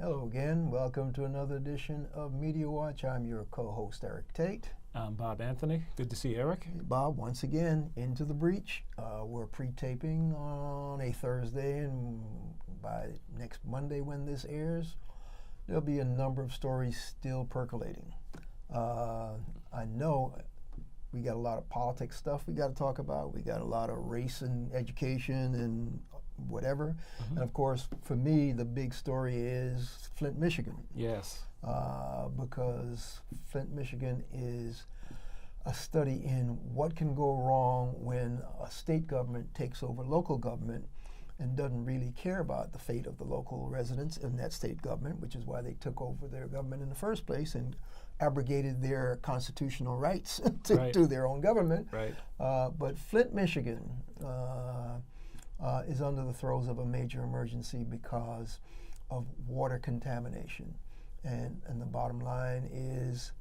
Hello again. Welcome to another edition of Media Watch. I'm your co-host, Eric Tait. I'm Bob Anthony. Good to see Eric. Bob, once again, into the breach. We're pre-taping on a Thursday, and by next Monday when this airs, there'll be a number of stories still percolating. I know we got a lot of politics stuff we got to talk about. We got a lot of race and education and whatever. And of course, for me, the big story is Flint, Michigan. Yes. Because Flint, Michigan is a study in what can go wrong when a state government takes over local government and doesn't really care about the fate of the local residents in that state government, which is why they took over their government in the first place and abrogated their constitutional rights to do their own government. Right. But Flint, Michigan is under the throes of a major emergency because of water contamination. And the bottom line is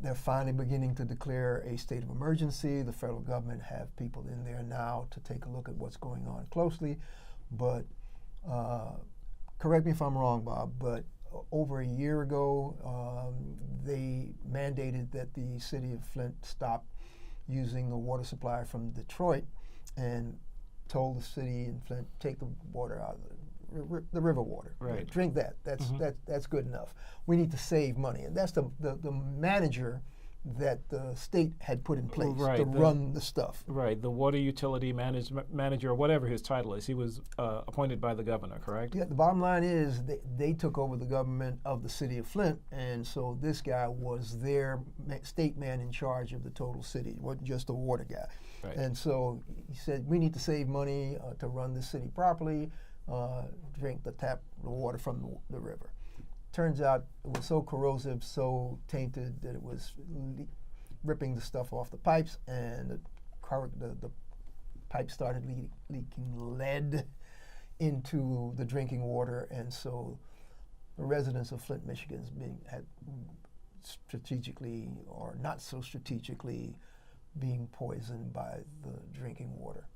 they're finally beginning to declare a state of emergency. The federal government have people in there now to take a look at what's going on closely. But correct me if I'm wrong, Bob, but over a year ago, they mandated that the city of Flint stop using the water supply from Detroit and told the city in Flint, take the water out of the river water. Right. Drink that. That's good enough. We need to save money. And that's the manager that the state had put in place to run the stuff. Right, the water utility manager, or whatever his title is. He was appointed by the governor, correct? Yeah, the bottom line is they took over the government of the city of Flint, and so this guy was their state man in charge of the total city. It wasn't just a water guy. Right. And so he said, we need to save money to run the city properly, drink the water from the river. Turns out it was so corrosive, so tainted that it was ripping the stuff off the pipes, and the pipe started leaking lead into the drinking water, and so the residents of Flint, Michigan, had strategically or not so strategically being poisoned by the drinking water.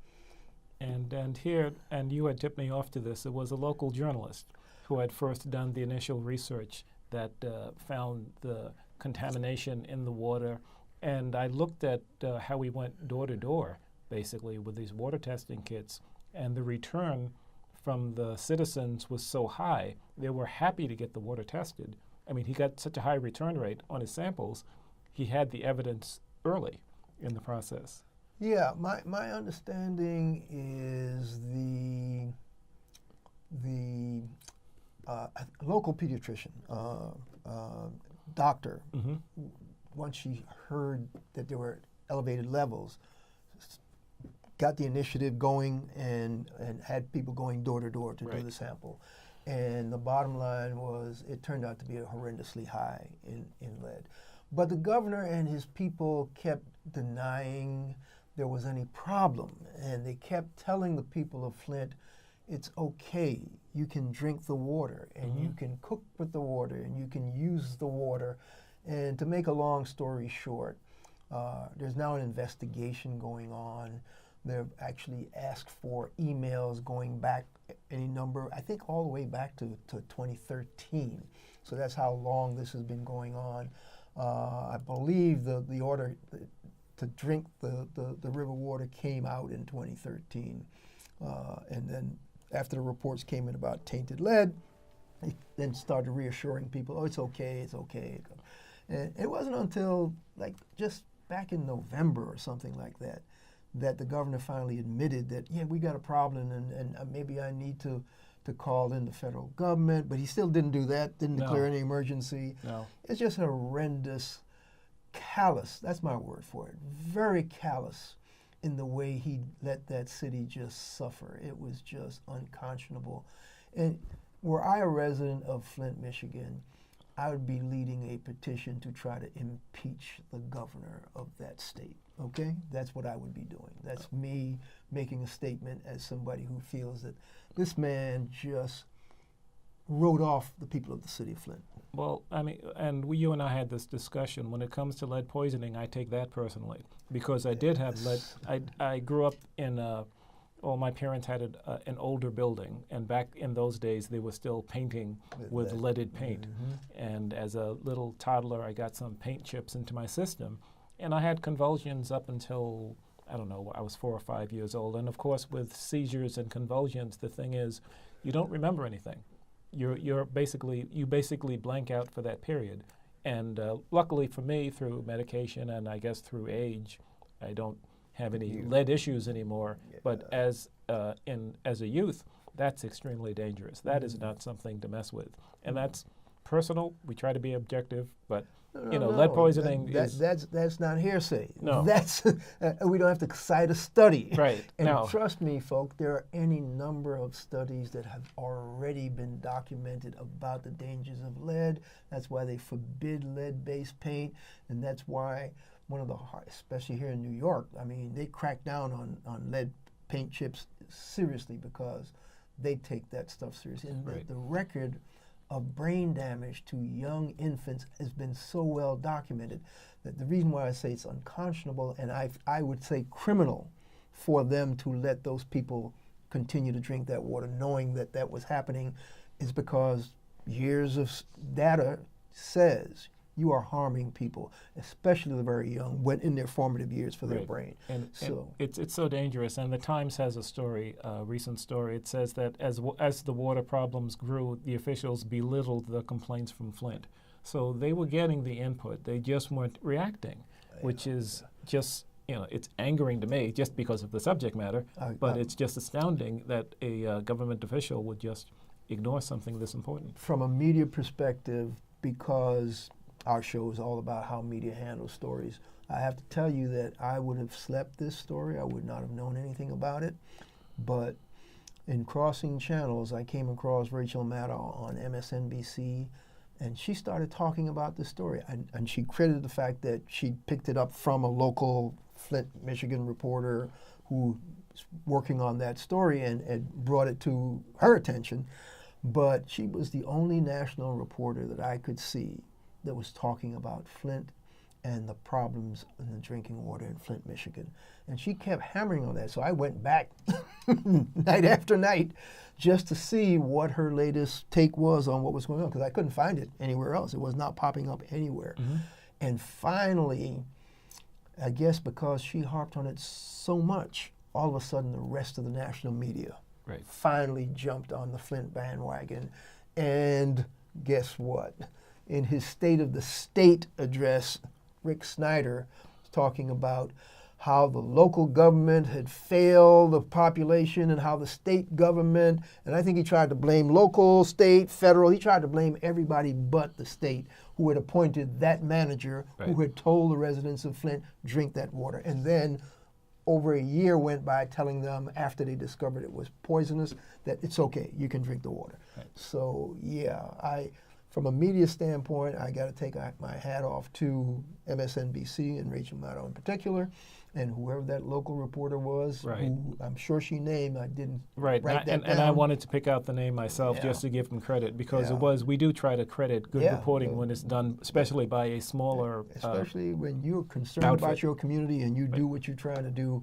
And you had tipped me off to this. It was a local journalist who had first done the initial research that found the contamination in the water. And I looked at how we went door to door, basically, with these water testing kits. And the return from the citizens was so high, they were happy to get the water tested. I mean, he got such a high return rate on his samples, he had the evidence early in the process. Yeah, my understanding is the local pediatrician, doctor, once she heard that there were elevated levels, got the initiative going and had people going door to door to do the sample. And the bottom line was it turned out to be horrendously high in lead. But the governor and his people kept denying there was any problem, and they kept telling the people of Flint, it's okay, you can drink the water, and you can cook with the water, and you can use the water. And to make a long story short, there's now an investigation going on. They've actually asked for emails going back any number, I think all the way back to 2013. So that's how long this has been going on. I believe the order to drink the river water came out in 2013. And then after the reports came in about tainted lead, they then started reassuring people, oh, it's okay, it's okay. And it wasn't until like just back in November or something like that, that the governor finally admitted that, yeah, we got a problem and maybe I need to call in the federal government, but he still didn't do that, didn't declare any emergency. No. It's just horrendous, callous, that's my word for it, very callous in the way he let that city just suffer. It was just unconscionable. And were I a resident of Flint, Michigan, I would be leading a petition to try to impeach the governor of that state, okay? That's what I would be doing. That's me making a statement as somebody who feels that this man just wrote off the people of the city of Flint. Well, I mean, and you and I had this discussion. When it comes to lead poisoning, I take that personally because I did have lead. I grew up in a well, my parents had an older building, and back in those days, they were still painting with leaded paint. And as a little toddler, I got some paint chips into my system, and I had convulsions up until, I don't know, I was 4 or 5 years old. And of course, with seizures and convulsions, the thing is, you don't remember anything. You basically blank out for that period. And luckily for me, through medication and I guess through age, I don't have any lead issues anymore. Yeah. But as a youth, that's extremely dangerous. That is not something to mess with, and that's personal. We try to be objective, but lead poisoning that's not hearsay. No, that's we don't have to cite a study. Right. And no. Trust me, folk, there are any number of studies that have already been documented about the dangers of lead. That's why they forbid lead-based paint, and that's why one of the, especially here in New York, I mean, they crack down on lead paint chips seriously because they take that stuff seriously. And right. the record of brain damage to young infants has been so well documented that the reason why I say it's unconscionable and I would say criminal for them to let those people continue to drink that water knowing that that was happening is because years of data says you are harming people, especially the very young, when in their formative years for their right. brain. And it's so dangerous. And the Times has a story, a recent story. It says that as the water problems grew, the officials belittled the complaints from Flint. So they were getting the input. They just weren't reacting, which is just, it's angering to me just because of the subject matter. But it's just astounding that a government official would just ignore something this important. From a media perspective, because our show is all about how media handles stories, I have to tell you that I would have slept this story. I would not have known anything about it. But in crossing channels, I came across Rachel Maddow on MSNBC, and she started talking about this story. And she credited the fact that she picked it up from a local Flint, Michigan reporter who was working on that story and brought it to her attention. But she was the only national reporter that I could see that was talking about Flint and the problems in the drinking water in Flint, Michigan. And she kept hammering on that. So I went back night after night just to see what her latest take was on what was going on, because I couldn't find it anywhere else. It was not popping up anywhere. Mm-hmm. And finally, I guess because she harped on it so much, all of a sudden the rest of the national media finally jumped on the Flint bandwagon. And guess what? In his State of the State address, Rick Snyder was talking about how the local government had failed the population and how the state government, and I think he tried to blame local, state, federal, he tried to blame everybody but the state who had appointed that manager who had told the residents of Flint, drink that water. And then over a year went by telling them after they discovered it was poisonous that it's okay, you can drink the water. Right. So yeah, from a media standpoint, I got to take my hat off to MSNBC and Rachel Maddow in particular, and whoever that local reporter was, who I'm sure she named, I didn't write that down. And I wanted to pick out the name myself just to give them credit, because we do try to credit good reporting when it's done, especially by a smaller especially when you're concerned about your community and you do what you're trying to do,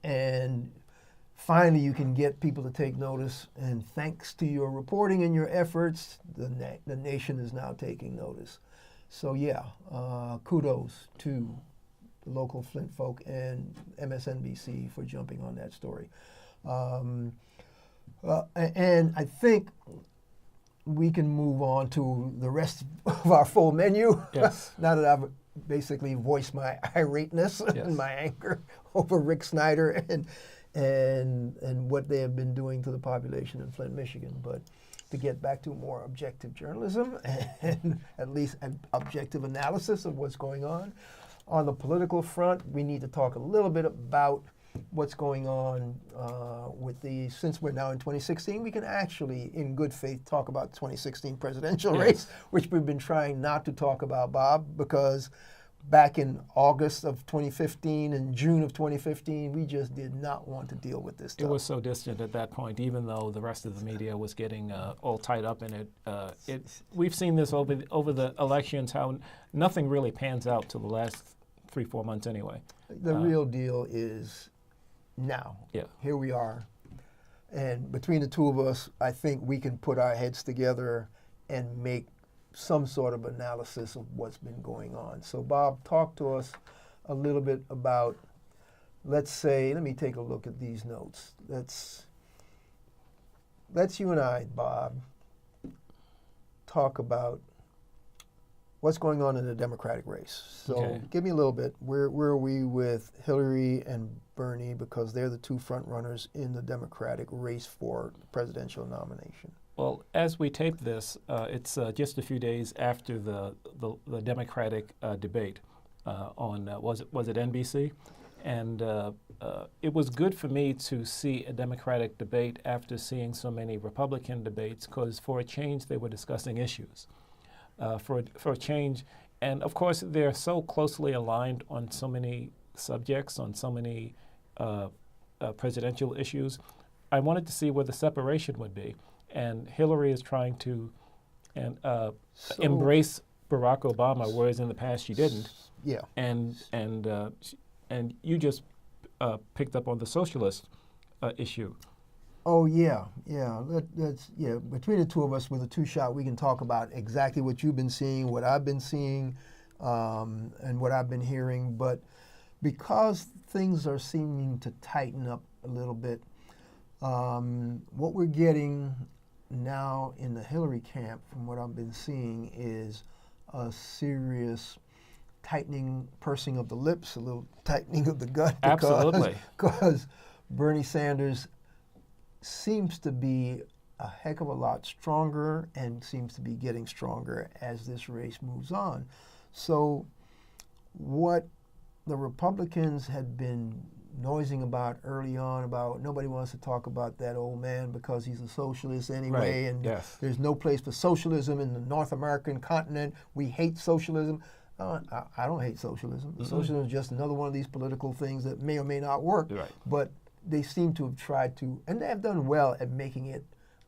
and finally you can get people to take notice, and thanks to your reporting and your efforts, the nation is now taking notice. So kudos to the local Flint folk and MSNBC for jumping on that story. And I think we can move on to the rest of our full menu. Yes. Now that I've basically voiced my irateness and my anger over Rick Snyder and what they have been doing to the population in Flint, Michigan. But to get back to more objective journalism and at least an objective analysis of what's going on the political front, we need to talk a little bit about what's going on since we're now in 2016, we can actually, in good faith, talk about the 2016 presidential race, which we've been trying not to talk about, Bob, because back in August of 2015 and June of 2015, we just did not want to deal with this stuff. It was so distant at that point, even though the rest of the media was getting all tied up in it. We've seen this over the elections, how nothing really pans out till the last 3-4 months anyway. The real deal is now. Yeah. Here we are, And between the two of us, I think we can put our heads together and make some sort of analysis of what's been going on. So Bob, talk to us a little bit about, let's say, let me take a look at these notes. Let's you and I, Bob, talk about what's going on in the Democratic race. So Okay. give me a little bit. Where are we with Hillary and Bernie, because they're the two front runners in the Democratic race for the presidential nomination? Well, as we tape this, it's just a few days after the Democratic debate on was it NBC, and it was good for me to see a Democratic debate after seeing so many Republican debates, because for a change they were discussing issues. For a change, and of course they're so closely aligned on so many subjects, on so many presidential issues. I wanted to see where the separation would be. And Hillary is trying to embrace Barack Obama, whereas in the past she didn't. Yeah. And you just picked up on the socialist issue. Oh yeah. That's between the two of us with a two-shot, we can talk about exactly what you've been seeing, what I've been seeing, and what I've been hearing. But because things are seeming to tighten up a little bit, what we're getting now in the Hillary camp, from what I've been seeing, is a serious tightening, pursing of the lips, a little tightening of the gut. Absolutely. Because Bernie Sanders seems to be a heck of a lot stronger and seems to be getting stronger as this race moves on. So what the Republicans had been noising about early on, about nobody wants to talk about that old man because he's a socialist anyway, Right. and Yes. there's no place for socialism in the North American continent. We hate socialism. I don't hate socialism. Socialism is just another one of these political things that may or may not work. Right. But they seem to have tried to, and they have done well at making it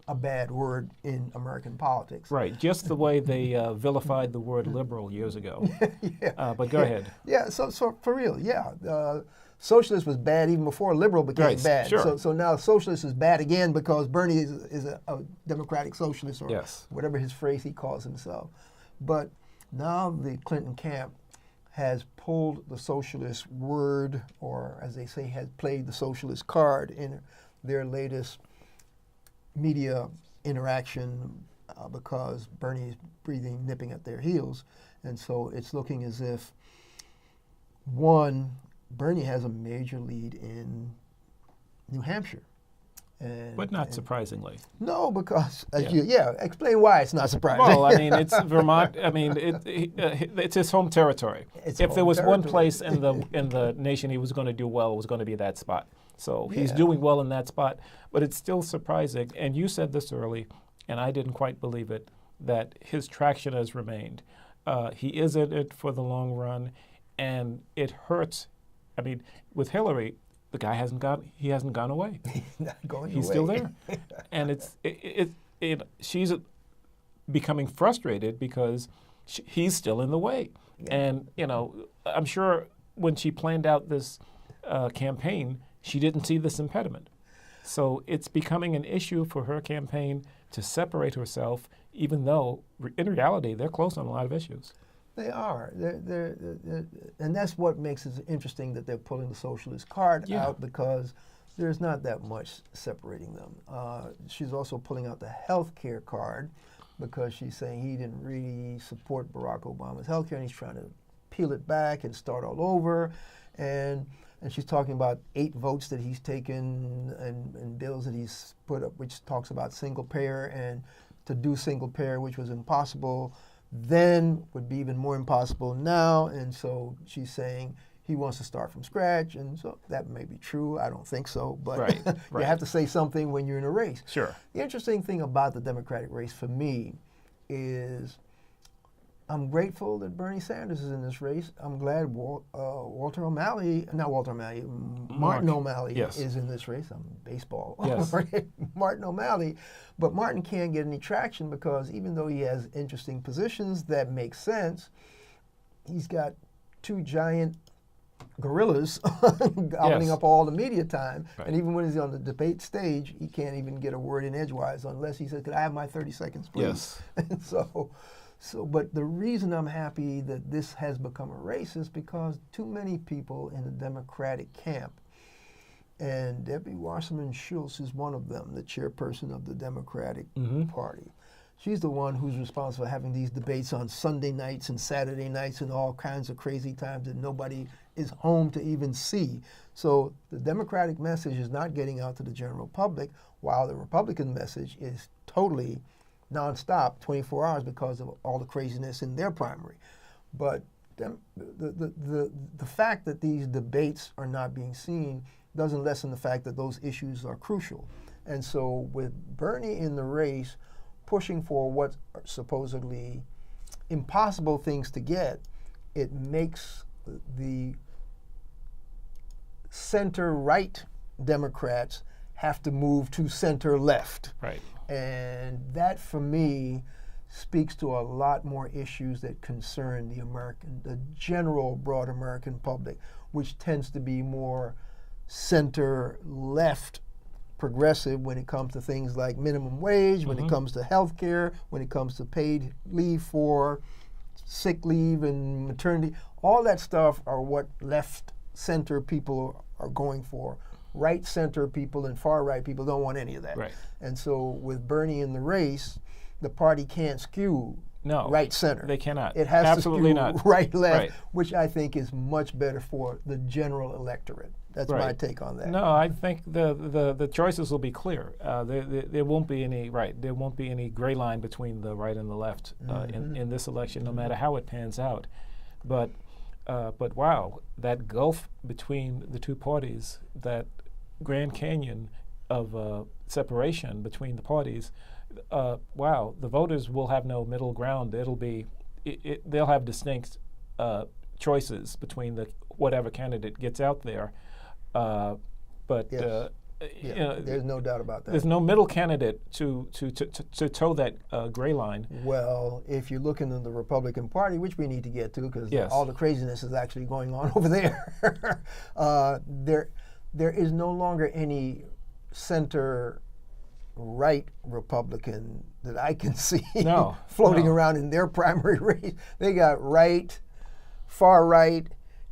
a bad word in American politics. Right, just the way they vilified the word liberal years ago. Yeah. But go ahead. Yeah, so for real, yeah. Socialist was bad even before liberal became Right, bad. sure. So now socialist is bad again because Bernie is a democratic socialist, or Yes. whatever his phrase he calls himself. But now the Clinton camp has pulled the socialist word, or as they say, has played the socialist card in their latest media interaction, because Bernie's nipping at their heels. And so it's looking as if, one, Bernie has a major lead in New Hampshire. But not surprisingly. No, because, Yeah. explain why it's not surprising. Well, I mean, it's Vermont. I mean, it's his home territory. It's If home there was one territory. place in the nation he was going to do well, it was going to be that spot. So he's Yeah. doing well in that spot. But it's still surprising, and you said this early, and I didn't quite believe it, that his traction has remained. He is in it for the long run, and it hurts. I mean, with Hillary, the guy hasn't gone away. He's not going He's away. still there, and she's becoming frustrated because he's still in the way. Yeah. And I'm sure when she planned out this campaign, she didn't see this impediment. So it's becoming an issue for her campaign to separate herself, even though in reality they're close on a lot of issues. They are. They're, and that's what makes it interesting that they're pulling the socialist card Yeah. out, because there's not that much separating them. She's also pulling out the health care card, because she's saying he didn't really support Barack Obama's health care, and he's trying to peel it back and start all over. And she's talking about 8 votes that he's taken and bills that he's put up, which talks about single payer, and to do single payer, which was impossible then, would be even more impossible now. And so she's saying he wants to start from scratch, and so that may be true. I don't think so, but Right, you right. have to say something when you're in a race. Sure. The interesting thing about the Democratic race for me is I'm grateful that Bernie Sanders is in this race. I'm glad Martin O'Malley Yes. is in this race. I'm baseball. Yes. Martin O'Malley. But Martin can't get any traction because even though he has interesting positions that make sense, he's got 2 giant gorillas gobbling Yes. up all the media time. Right. And even when he's on the debate stage, he can't even get a word in edgewise unless he says, "Could I have my 30 seconds, please?" Yes. And but the reason I'm happy that this has become a race is because too many people in the Democratic camp, and Debbie Wasserman Schultz is one of them, the chairperson of the Democratic Party. She's the one who's responsible for having these debates on Sunday nights and Saturday nights and all kinds of crazy times that nobody is home to even see. So the Democratic message is not getting out to the general public, while the Republican message is totally nonstop, 24 hours, because of all the craziness in their primary. But the fact that these debates are not being seen doesn't lessen the fact that those issues are crucial. And so with Bernie in the race, pushing for what are supposedly impossible things to get, it makes the center-right Democrats have to move to center-left. Right. And that, for me, speaks to a lot more issues that concern the general broad American public, which tends to be more center-left progressive when it comes to things like minimum wage, when it comes to health care, when it comes to paid leave for sick leave and maternity. All that stuff are what left center people are going for. Right center people and far right people don't want any of that. Right. And so with Bernie in the race, the party can't skew No, right center. they cannot. It has Absolutely to skew not. right left, Right. which I think is much better for the general electorate. That's my Right. take on that. No, I think the choices will be clear. There won't be any There won't be any gray line between the right and the left in this election, no matter how it pans out. But wow, that gulf between the two parties, that Grand Canyon of separation between the parties. Wow, the voters will have no middle ground. They'll have distinct choices between whatever candidate gets out there. Yes. There's no doubt about that. There's no middle candidate to toe that gray line. Well, if you look into the Republican Party, which we need to get to because Yes. all the craziness is actually going on over there, there is no longer any center-right Republican that I can see floating around in their primary race. They got right, far right,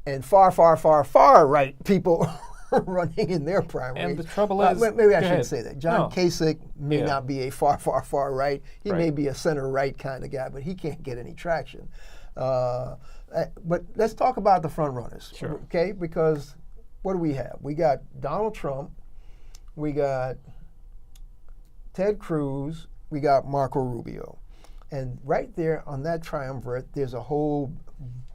and far, far, far, far right people running in their primary. And the trouble is, maybe I go shouldn't ahead. say that. John No. Kasich may not be a far, far, far right. He may Right. be a center-right kind of guy, but he can't get any traction. But let's talk about the front runners, Sure. okay? Because what do we have? We got Donald Trump, we got Ted Cruz, we got Marco Rubio. And right there on that triumvirate, there's a whole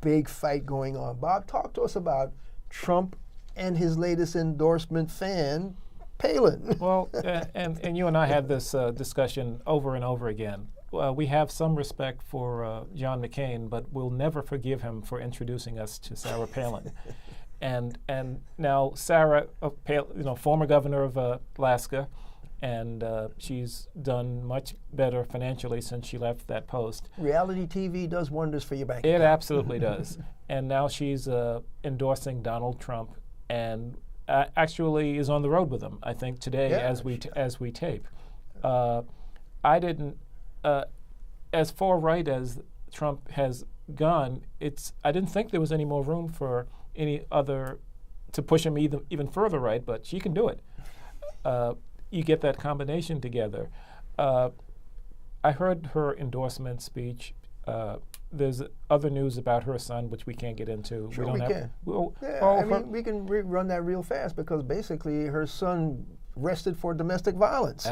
big fight going on. Bob, talk to us about Trump and his latest endorsement fan, Palin. Well, and you and I had this discussion over and over again. We have some respect for John McCain, but we'll never forgive him for introducing us to Sarah Palin. And now Sarah, former governor of Alaska, and she's done much better financially since she left that post. Reality TV does wonders for your bank It account. absolutely does. And now she's endorsing Donald Trump, and actually is on the road with him. I think today, as we tape. I didn't, as far right as Trump has gone. I didn't think there was any more room for any other to push him even further right, but she can do it. You get that combination together. I heard her endorsement speech. There's other news about her son, which we can't get into. Sure, we can. We can run that real fast because basically her son arrested for domestic violence.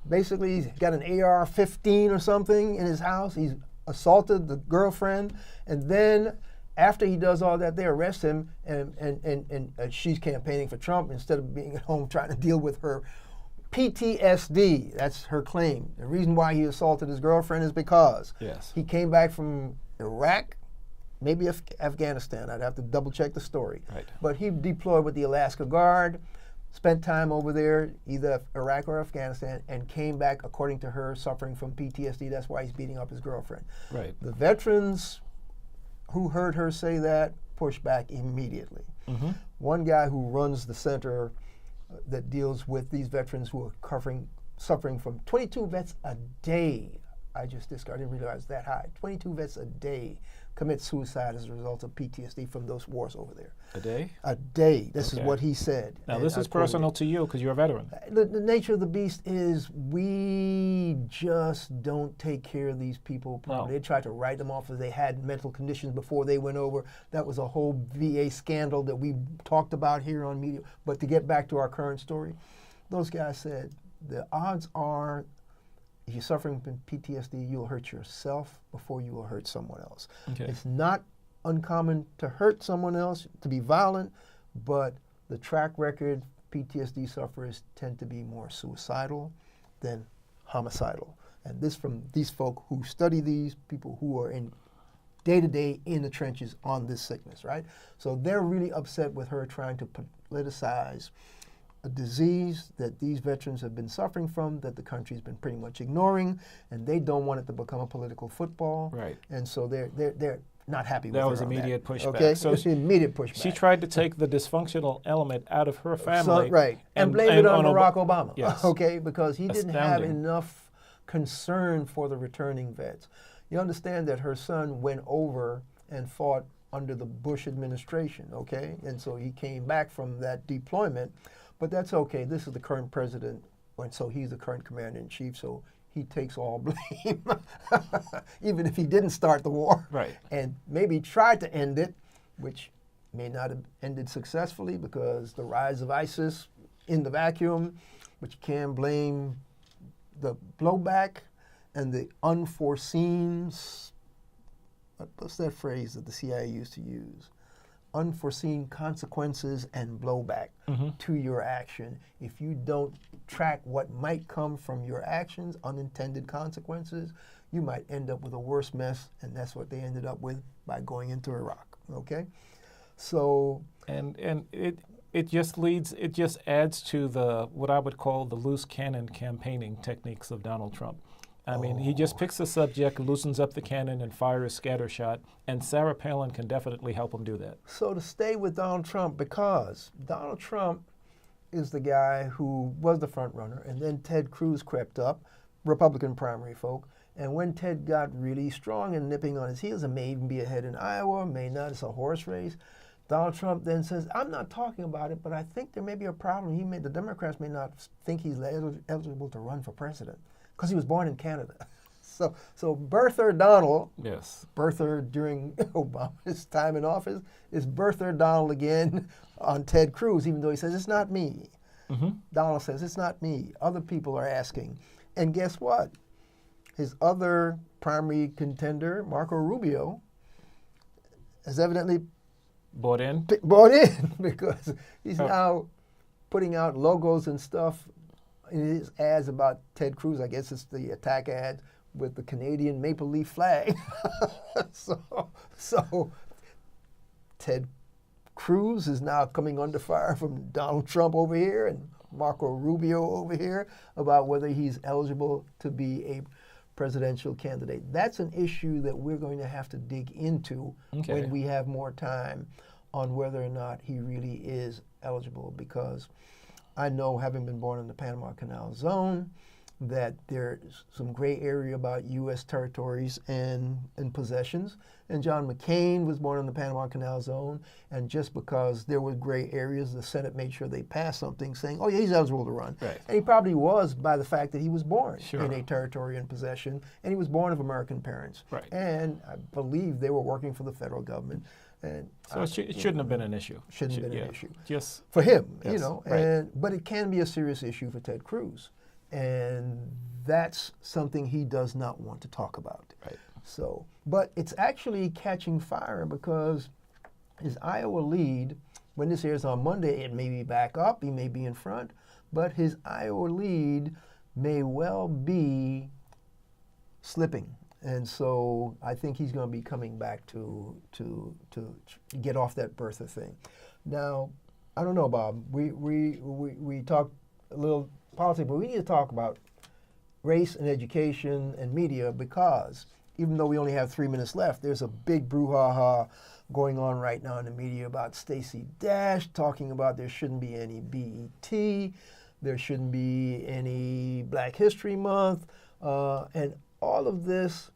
Basically, he's got an AR-15 or something in his house. He's assaulted the girlfriend, and then after he does all that, they arrest him, and she's campaigning for Trump instead of being at home trying to deal with her PTSD. That's her claim. The reason why he assaulted his girlfriend is because he came back from Iraq, maybe Afghanistan. I'd have to double check the story. Right. But he deployed with the Alaska Guard, spent time over there, either Iraq or Afghanistan, and came back, according to her, suffering from PTSD. That's why he's beating up his girlfriend. Right. The veterans who heard her say that pushback immediately. Mm-hmm. One guy who runs the center that deals with these veterans who are suffering from 22 vets a day. I didn't realize that high. 22 vets a day commit suicide as a result of PTSD from those wars over there. A day? A day. This is Okay. what he said. Now, and this I is quoted personal it. to you because you're a veteran. The nature of the beast is we just don't take care of these people properly. No. They tried to write them off as they had mental conditions before they went over. That was a whole VA scandal that we talked about here on media. But to get back to our current story, those guys said the odds are if you're suffering from PTSD, you'll hurt yourself before you will hurt someone else. Okay. It's not uncommon to hurt someone else, to be violent, but the track record, PTSD sufferers tend to be more suicidal than homicidal. And this from these folk who study these people who are in day-to-day in the trenches on this sickness, right? So they're really upset with her trying to politicize a disease that these veterans have been suffering from, that the country's been pretty much ignoring, and they don't want it to become a political football. Right. And so they're not happy with her That was on immediate pushback. Okay, So it's immediate pushback. she tried to take the dysfunctional element out of her family. Right, and blame it on Barack Ob- Obama. Yes. Okay, because he didn't have Astounding. enough concern for the returning vets. You understand that her son went over and fought under the Bush administration, okay? And so he came back from that deployment, but that's okay. This is the current president, and so he's the current commander-in-chief, so he takes all blame, even if he didn't start the war. Right. And maybe tried to end it, which may not have ended successfully because the rise of ISIS in the vacuum, but you can't blame the blowback and the unforeseen, what's that phrase that the CIA used to use? Unforeseen consequences and blowback to your action. If you don't track what might come from your actions, unintended consequences, you might end up with a worse mess, and that's what they ended up with by going into Iraq, okay? So... And it just adds to the what I would call the loose cannon campaigning techniques of Donald Trump. I mean, he just picks a subject, loosens up the cannon, and fires scattershot, and Sarah Palin can definitely help him do that. So to stay with Donald Trump, because Donald Trump is the guy who was the front runner, and then Ted Cruz crept up, Republican primary folk, and when Ted got really strong and nipping on his heels and may even be ahead in Iowa, may not, it's a horse race, Donald Trump then says, I'm not talking about it, but I think there may be a problem. The Democrats may not think he's eligible to run for president because he was born in Canada. So birther Donald, Yes. birther during Obama's time in office, is birther Donald again on Ted Cruz, even though he says, it's not me. Donald says, it's not me. Other people are asking. And guess what? His other primary contender, Marco Rubio, has evidently Bought in? bought in because he's now putting out logos and stuff in his ads about Ted Cruz. I guess it's the attack ad with the Canadian maple leaf flag. so Ted Cruz is now coming under fire from Donald Trump over here and Marco Rubio over here about whether he's eligible to be a presidential candidate. That's an issue that we're going to have to dig into when we have more time on whether or not he really is eligible, because I know, having been born in the Panama Canal Zone, that there's some gray area about U.S. territories and possessions. And John McCain was born in the Panama Canal Zone, and just because there were gray areas, the Senate made sure they passed something saying, oh yeah, he's eligible to run. Right. And he probably was by the fact that he was born Sure. in a territory in possession, and he was born of American parents. Right. And I believe they were working for the federal government. And So it shouldn't have been an issue. Shouldn't have been an issue. Just For him, Yes, right. But it can be a serious issue for Ted Cruz. And that's something he does not want to talk about. Right. So, but it's actually catching fire because his Iowa lead, when this airs on Monday, it may be back up, he may be in front, but his Iowa lead may well be slipping. And so I think he's going to be coming back to get off that birther thing. Now, I don't know, Bob. We talked a little politics, but we need to talk about race and education and media, because even though we only have 3 minutes left, there's a big brouhaha going on right now in the media about Stacey Dash talking about there shouldn't be any BET, there shouldn't be any Black History Month, and all of this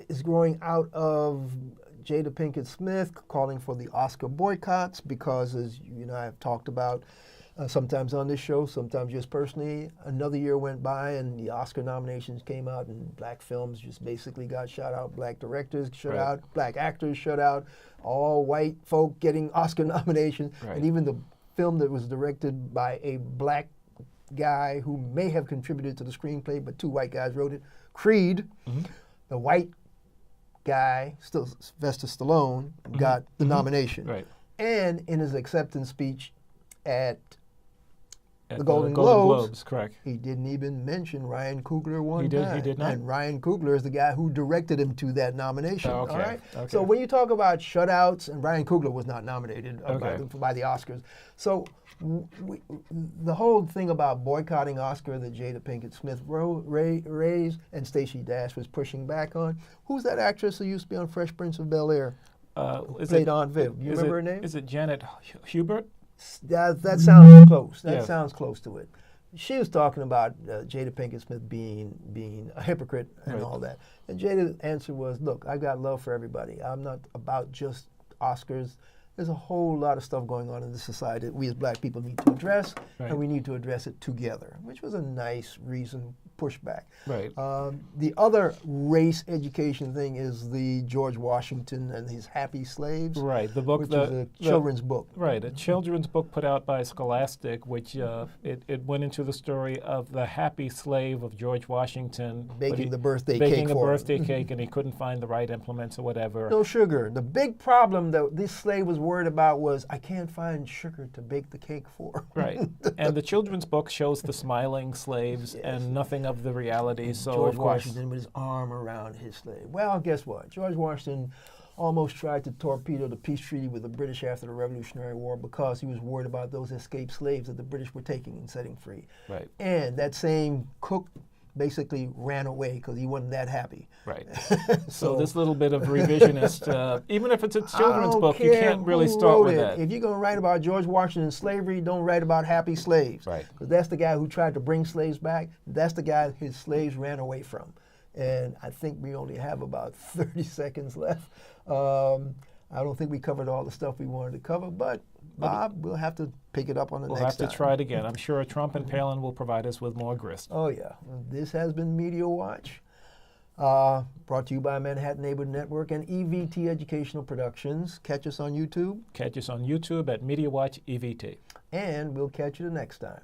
is growing out of Jada Pinkett Smith calling for the Oscar boycotts because, as you and I have talked about, sometimes on this show, sometimes just personally, another year went by and the Oscar nominations came out and black films just basically got shut out, black directors shut out, black actors shut out, all white folk getting Oscar nominations, and even the film that was directed by a black guy who may have contributed to the screenplay, but two white guys wrote it, Creed, the white guy, Sylvester Stallone, got the nomination. And in his acceptance speech at the Golden Globes, correct. He didn't even mention Ryan Coogler one time. He did not. And Ryan Coogler is the guy who directed him to that nomination. Oh, okay. All right. Okay. So when you talk about shutouts, and Ryan Coogler was not nominated by the Oscars. So the whole thing about boycotting Oscar that Jada Pinkett Smith raised and Stacey Dash was pushing back on. Who's that actress who used to be on Fresh Prince of Bel-Air? Played Aunt Viv. You remember her name? Is it Janet Hubert? That sounds close. That sounds close to it. She was talking about Jada Pinkett Smith being a hypocrite and all that. And Jada's answer was, look, I got love for everybody. I'm not about just Oscars. There's a whole lot of stuff going on in this society that we as black people need to address, and we need to address it together, which was a nice reason pushback. The other race education thing is the George Washington and his Happy Slaves. The book, which is a children's book. A children's book put out by Scholastic, which it went into the story of the happy slave of George Washington baking the birthday cake, and he couldn't find the right implements or whatever. No sugar. The big problem that this slave was worried about was, I can't find sugar to bake the cake for. And the children's book shows the smiling slaves and nothing of the reality. So George Washington with his arm around his slave. Well, guess what? George Washington almost tried to torpedo the peace treaty with the British after the Revolutionary War because he was worried about those escaped slaves that the British were taking and setting free. And that same cook basically ran away because he wasn't that happy. So this little bit of revisionist, even if it's a children's book, you can't really start with that. If you're going to write about George Washington's slavery, don't write about happy slaves. Because that's the guy who tried to bring slaves back. That's the guy his slaves ran away from. And I think we only have about 30 seconds left. I don't think we covered all the stuff we wanted to cover, but Bob, we'll have to pick it up on the next time. We'll have to try it again. I'm sure Trump and Palin will provide us with more grist. Oh, yeah. This has been Media Watch, brought to you by Manhattan Neighborhood Network and EVT Educational Productions. Catch us on YouTube. Catch us on YouTube at Media Watch EVT. And we'll catch you the next time.